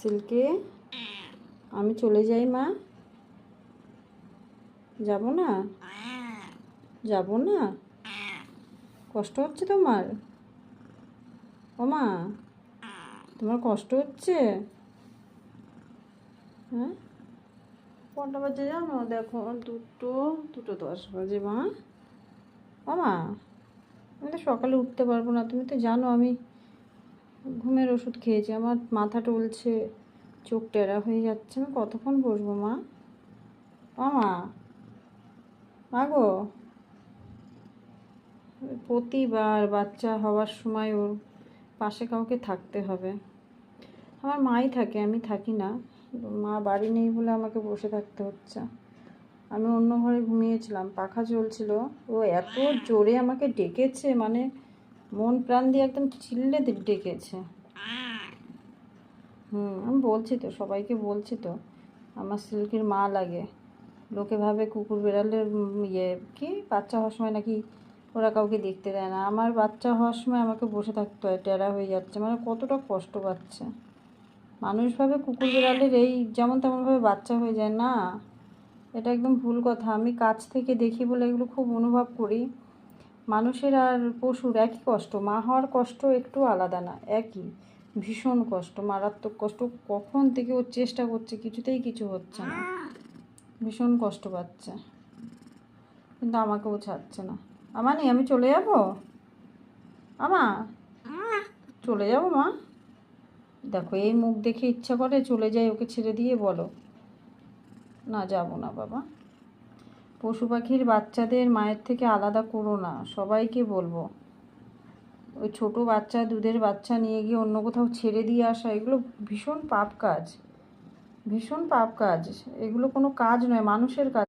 সিল্কে আমি চলে যাই মা, যাব না, যাব না, কষ্ট হচ্ছে তোমার? ও মা, তোমার কষ্ট হচ্ছে? হ্যাঁ, কটা বাজে জানো? দেখো, 2:10 বাজে মা। ও মা, আমি তো সকালে উঠতে পারবো না, তুমি তো জানো আমি ঘুমের ওষুধ খেয়েছি, আমার মাথা টলছে, চোখ টেরা হয়ে যাচ্ছে, আমি কতক্ষণ বসবো মা? ও মা, মা গো, প্রতিবার বাচ্চা হওয়ার সময় ওর পাশে কাউকে থাকতে হবে। আমার মাই থাকে, আমি থাকি না, মা বাড়ি নেই বলে আমাকে বসে থাকতে হচ্ছে। আমি অন্য ঘরে ঘুমিয়েছিলাম, পাখা চলছিল, ও এত জোরে আমাকে ডেকেছে, মানে মন প্রাণ দিয়ে একদম চিল্লে ডেকেছে। আমি বলছি তো, সবাইকে বলছি তো আমার সিল্কির মা লাগে। লোকে ভাবে কুকুর বেড়ালের কি বাচ্চা হওয়ার সময় নাকি ওরা কাউকে দেখতে দেয় না। আমার বাচ্চা হওয়ার সময় আমাকে বসে থাকতে হয়, টেরা হয়ে যাচ্ছে, মানে কতটা কষ্ট পাচ্ছে। মানুষ ভাবে কুকুর বেড়ালের এই যেমন তেমনভাবে বাচ্চা হয়ে যায় না, এটা একদম ভুল কথা। আমি কাছ থেকে দেখি বলে এগুলো খুব অনুভব করি। মানুষের আর পশুর একই কষ্ট, মা হওয়ার কষ্ট একটু আলাদা না, একই, ভীষণ কষ্ট, মারাত্মক কষ্ট। কখন থেকে ও চেষ্টা করছে, কিছুতেই কিছু হচ্ছে না, ভীষণ কষ্ট পাচ্ছে, কিন্তু আমাকেও ছাড়ছে না। আমানি, আমি চলে যাব, আমা চলে যাব মা। দেখো, এই মুখ দেখে ইচ্ছা করে চলে যাই, ওকে ছেড়ে দিয়ে বলো না, যাব না বাবা। পশু পাখির বাচ্চাদের মায়ের থেকে আলাদা করো না, সবাইকে বলবো। ওই ছোটো বাচ্চা, দুধের বাচ্চা নিয়ে গিয়ে অন্য কোথাও ছেড়ে দিয়ে আসা, এগুলো ভীষণ পাপ কাজ, ভীষণ পাপ কাজ। এগুলো কোনো কাজ নয়, মানুষের কাজ।